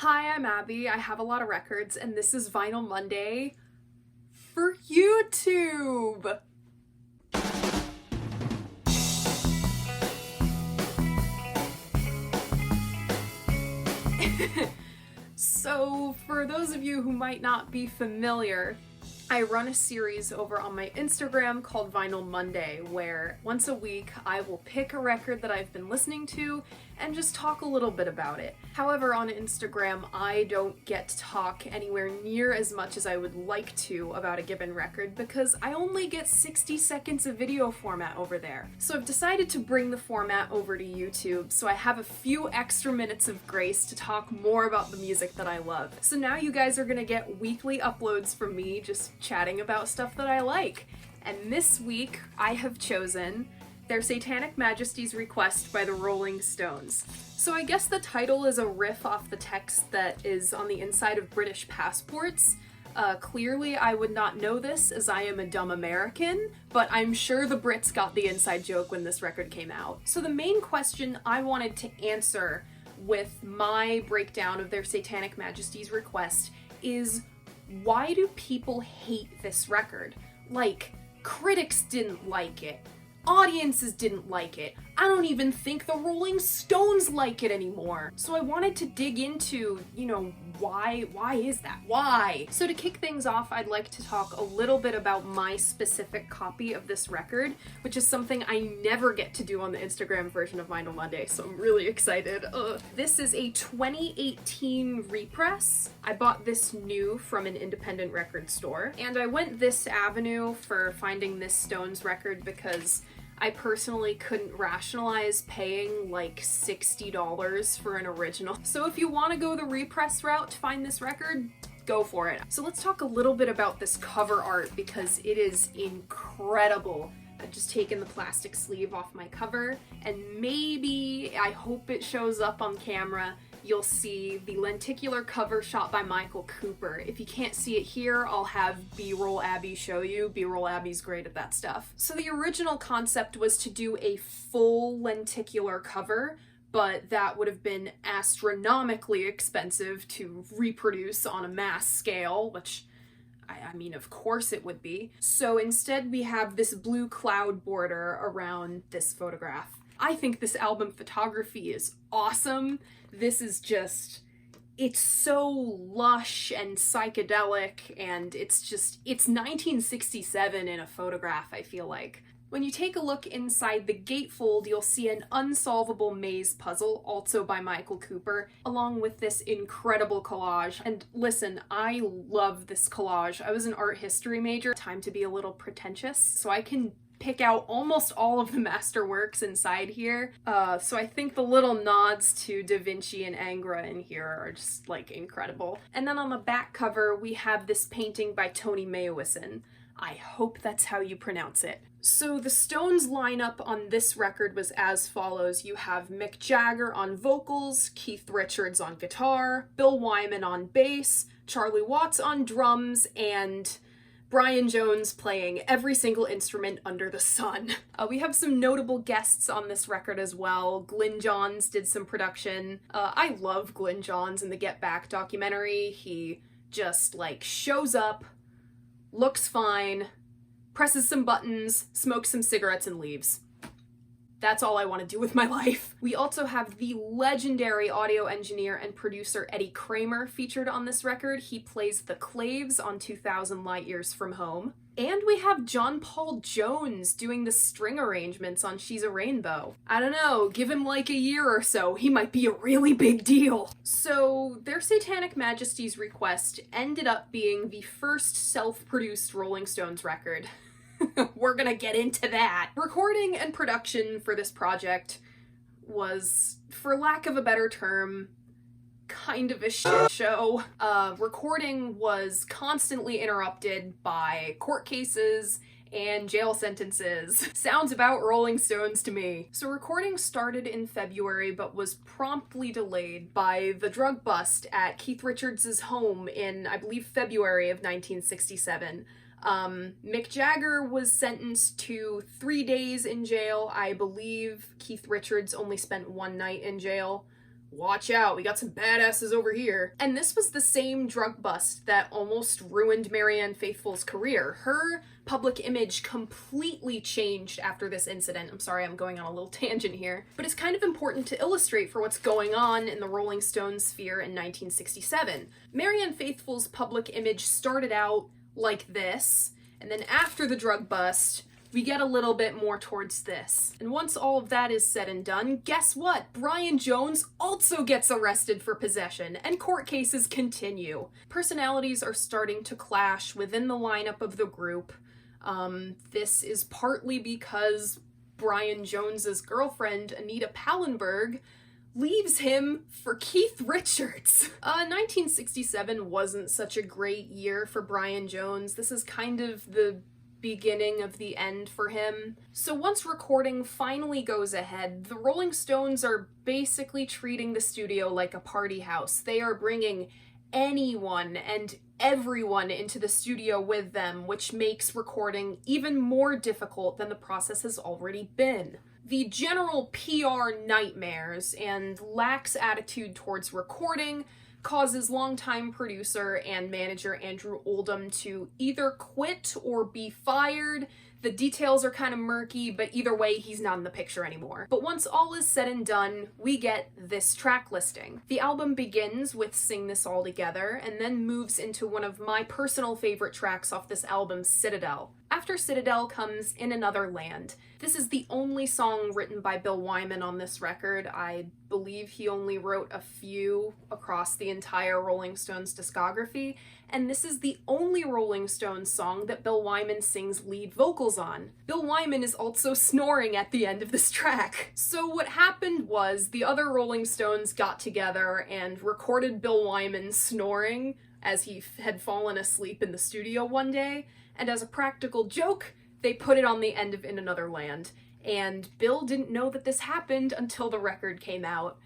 Hi, I'm Abby. I have a lot of records, and this is Vinyl Monday for YouTube. So, for those of you who might not be familiar, I run a series over on my Instagram called Vinyl Monday, where once a week I will pick a record that I've been listening to and just talk a little bit about it. However, on Instagram, I don't get to talk anywhere near as much as I would like to about a given record because I only get 60 seconds of video format over there. So I've decided to bring the format over to YouTube, so I have a few extra minutes of grace to talk more about the music that I love. So now you guys are gonna get weekly uploads from me just chatting about stuff that I like. And this week, I have chosen their Satanic Majesties request by the Rolling Stones. So I guess the title is a riff off the text that is on the inside of British passports. Clearly I would not know this as I am a dumb American, but I'm sure the Brits got the inside joke when this record came out. So the main question I wanted to answer with my breakdown of their Satanic Majesties request is, why do people hate this record? Like, critics didn't like it. Audiences didn't like it. I don't even think the Rolling Stones like it anymore. So I wanted to dig into, why is that? Why? So to kick things off, I'd like to talk a little bit about my specific copy of this record, which is something I never get to do on the Instagram version of Vinyl Monday, so I'm really excited. This is a 2018 repress. I bought this new from an independent record store, and I went this avenue for finding this Stones record because I personally couldn't rationalize paying like $60 for an original. So if you want to go the repress route to find this record, go for it. So let's talk a little bit about this cover art because it is incredible. I've just taken the plastic sleeve off my cover, and maybe, I hope it shows up on camera, you'll see the lenticular cover shot by Michael Cooper. If you can't see it here, I'll have B-roll Abby show you. B-roll Abby's great at that stuff. So the original concept was to do a full lenticular cover, but that would have been astronomically expensive to reproduce on a mass scale, which I mean, of course it would be. So instead we have this blue cloud border around this photograph. I think this album photography is awesome. This is just, it's so lush and psychedelic, and it's 1967 in a photograph, I feel like. When you take a look inside the gatefold, you'll see an unsolvable maze puzzle, also by Michael Cooper, along with this incredible collage. And listen, I love this collage. I was an art history major, time to be a little pretentious, so I can pick out almost all of the masterworks inside here. So I think the little nods to Da Vinci and Ingres in here are just like incredible. And then on the back cover, we have this painting by Tony Meyerson. I hope that's how you pronounce it. So the Stones lineup on this record was as follows. You have Mick Jagger on vocals, Keith Richards on guitar, Bill Wyman on bass, Charlie Watts on drums, and Brian Jones playing every single instrument under the sun. We have some notable guests on this record as well. Glyn Johns did some production. I love Glyn Johns in the Get Back documentary. He just shows up, looks fine, presses some buttons, smokes some cigarettes, and leaves. That's all I want to do with my life. We also have the legendary audio engineer and producer Eddie Kramer featured on this record. He plays the claves on 2000 Light Years from Home. And we have John Paul Jones doing the string arrangements on She's a Rainbow. I don't know, give him like a year or so, he might be a really big deal. So their Satanic Majesties request ended up being the first self-produced Rolling Stones record. We're gonna get into that. Recording and production for this project was, for lack of a better term, kind of a shit show. Recording was constantly interrupted by court cases and jail sentences. Sounds about Rolling Stones to me. So recording started in February but was promptly delayed by the drug bust at Keith Richards' home in, I believe, February of 1967. Mick Jagger was sentenced to 3 days in jail. I believe Keith Richards only spent 1 night in jail, watch out, we got some badasses over here. And this was the same drug bust that almost ruined Marianne Faithfull's career. Her public image completely changed after this incident. I'm sorry, I'm going on a little tangent here, but it's kind of important to illustrate for what's going on in the Rolling Stones sphere in 1967. Marianne Faithfull's public image started out like this, and then after the drug bust, we get a little bit more towards this. And once all of that is said and done, guess what? Brian Jones also gets arrested for possession, and court cases continue. Personalities are starting to clash within the lineup of the group. This is partly because Brian Jones's girlfriend, Anita Pallenberg, leaves him for Keith Richards. 1967 wasn't such a great year for Brian Jones. This is kind of the beginning of the end for him. So once recording finally goes ahead, the Rolling Stones are basically treating the studio like a party house. They are bringing anyone and everyone into the studio with them, which makes recording even more difficult than the process has already been. The general PR nightmares and lax attitude towards recording causes longtime producer and manager Andrew Oldham to either quit or be fired. The details are kind of murky, but either way, he's not in the picture anymore. But once all is said and done, we get this track listing. The album begins with Sing This All Together, and then moves into one of my personal favorite tracks off this album, Citadel. After Citadel comes In Another Land. This is the only song written by Bill Wyman on this record. I believe he only wrote a few across the entire Rolling Stones discography, and this is the only Rolling Stones song that Bill Wyman sings lead vocals on. Bill Wyman is also snoring at the end of this track. So what happened was the other Rolling Stones got together and recorded Bill Wyman snoring as he had fallen asleep in the studio one day, and as a practical joke, they put it on the end of In Another Land. And Bill didn't know that this happened until the record came out.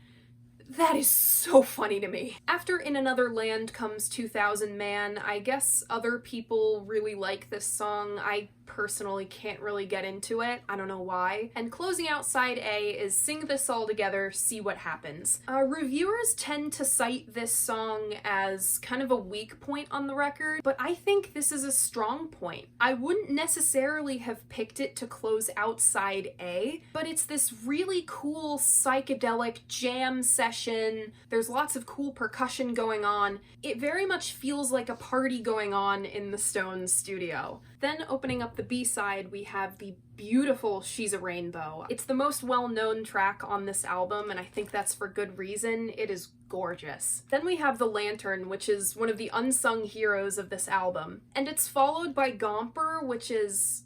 That is so funny to me. After In Another Land comes 2000 Man. I guess other people really like this song. I personally can't really get into it. I don't know why. And closing out side A is Sing This All Together, See What Happens. Reviewers tend to cite this song as kind of a weak point on the record, but I think this is a strong point. I wouldn't necessarily have picked it to close out side A, but it's this really cool psychedelic jam session. There's lots of cool percussion going on. It very much feels like a party going on in the Stones studio. Then opening up the B-side, we have the beautiful She's a Rainbow. It's the most well-known track on this album, and I think that's for good reason. It is gorgeous. Then we have The Lantern, which is one of the unsung heroes of this album. And it's followed by Gomper, which is...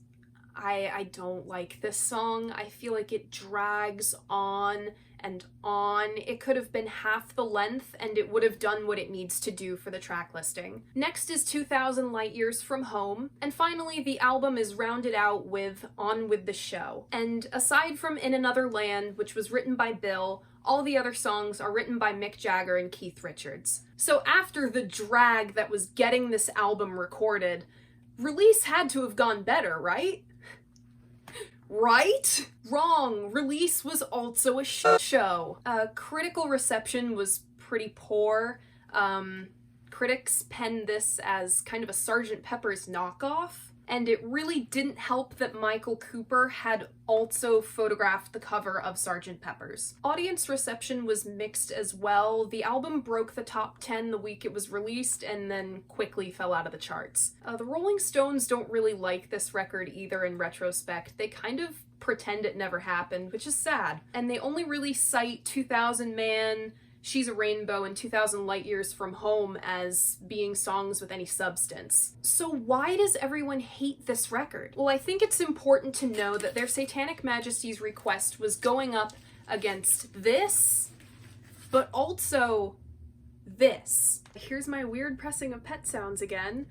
I don't like this song. I feel like it drags on and on. It could have been half the length and it would have done what it needs to do for the track listing. Next is 2000 Light Years from Home. And finally, the album is rounded out with On With the Show. And aside from In Another Land, which was written by Bill, all the other songs are written by Mick Jagger and Keith Richards. So after the drag that was getting this album recorded, release had to have gone better, right? Right? Wrong. Release was also a shit show. Critical reception was pretty poor. Critics penned this as kind of a Sgt. Pepper's knockoff, and it really didn't help that Michael Cooper had also photographed the cover of Sgt. Pepper's. Audience reception was mixed as well. The album broke the top 10 the week it was released and then quickly fell out of the charts. The Rolling Stones don't really like this record either in retrospect. They kind of pretend it never happened, which is sad. And they only really cite 2000 Man, She's a Rainbow, and 2000 Light Years from Home as being songs with any substance. So why does everyone hate this record? Well, I think it's important to know that their Satanic Majesties request was going up against this, but also this. Here's my weird pressing of Pet Sounds again.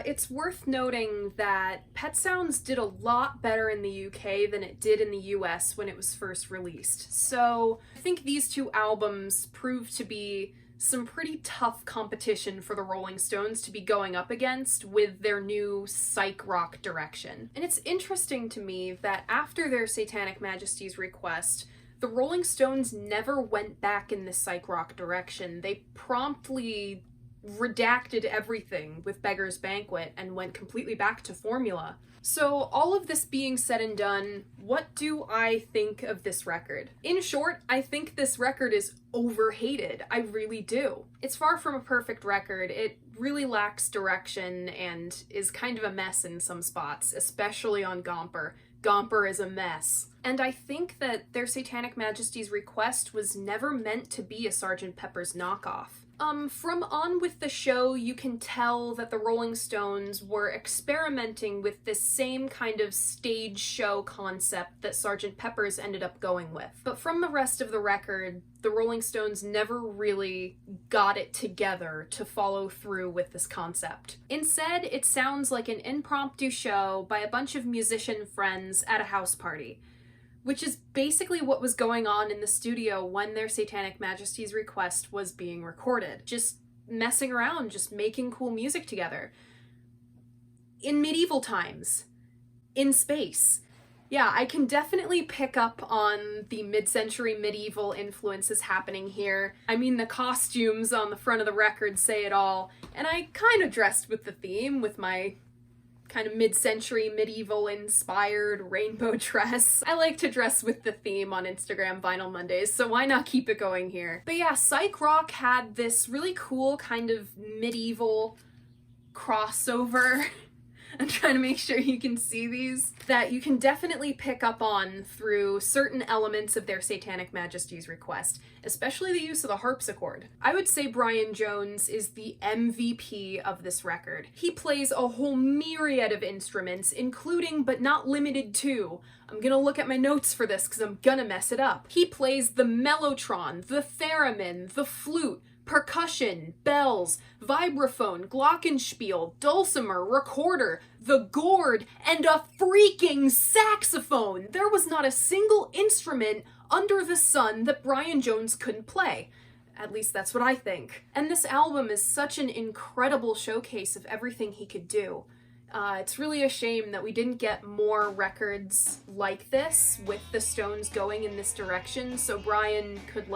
It's worth noting that Pet Sounds did a lot better in the UK than it did in the US when it was first released. So I think these two albums proved to be some pretty tough competition for the Rolling Stones to be going up against with their new psych rock direction. And it's interesting to me that after their Satanic Majesties request, The Rolling Stones never went back in this psych rock direction. They promptly redacted everything with Beggar's Banquet and went completely back to formula. So all of this being said and done, what do I think of this record? In short, I think this record is overhated. I really do. It's far from a perfect record. It really lacks direction and is kind of a mess in some spots, especially on Gomper. Gomper is a mess. And I think that their Satanic Majesties request was never meant to be a Sgt. Pepper's knockoff. From On With the Show, you can tell that the Rolling Stones were experimenting with this same kind of stage show concept that Sgt. Pepper's ended up going with. But from the rest of the record, the Rolling Stones never really got it together to follow through with this concept. Instead, it sounds like an impromptu show by a bunch of musician friends at a house party, which is basically what was going on in the studio when their Satanic Majesties request was being recorded. Just messing around, just making cool music together. In medieval times. In space. Yeah, I can definitely pick up on the mid-century medieval influences happening here. I mean, the costumes on the front of the record say it all, and I kind of dressed with the theme with my kind of mid-century medieval inspired rainbow dress. I like to dress with the theme on Instagram Vinyl Mondays, so why not keep it going here? But yeah, psych rock had this really cool kind of medieval crossover. I'm trying to make sure you can see these, that you can definitely pick up on through certain elements of their Satanic Majesties request, especially the use of the harpsichord. I would say Brian Jones is the MVP of this record. He plays a whole myriad of instruments, including but not limited to, I'm gonna look at my notes for this because I'm gonna mess it up. He plays the mellotron, the theremin, the flute, percussion, bells, vibraphone, glockenspiel, dulcimer, recorder, the gourd, and a freaking saxophone! There was not a single instrument under the sun that Brian Jones couldn't play. At least that's what I think. And this album is such an incredible showcase of everything he could do. It's really a shame that we didn't get more records like this with the Stones going in this direction, so Brian could,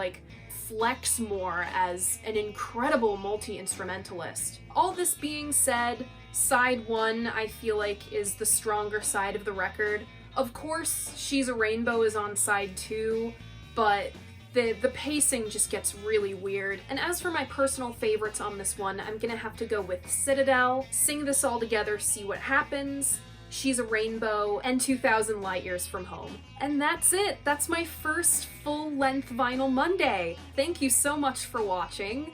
flex more as an incredible multi-instrumentalist. All this being said, side 1 I feel like is the stronger side of the record. Of course, She's a Rainbow is on side 2, but the pacing just gets really weird. And as for my personal favorites on this one, I'm gonna have to go with Citadel, Sing This All Together, See What Happens, She's a Rainbow, and 2000 Light Years From Home. And that's it! That's my first full-length Vinyl Monday! Thank you so much for watching.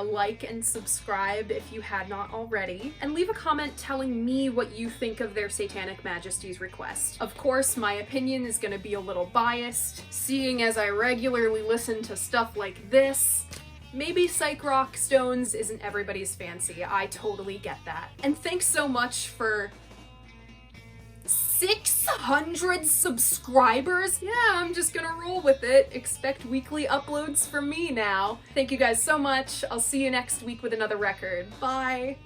Like and subscribe if you had not already, and leave a comment telling me what you think of their Satanic Majesties request. Of course, my opinion is gonna be a little biased, seeing as I regularly listen to stuff like this. Maybe psych rock Stones isn't everybody's fancy, I totally get that. And thanks so much for 600 subscribers? Yeah, I'm just gonna roll with it. Expect weekly uploads from me now. Thank you guys so much. I'll see you next week with another record. Bye!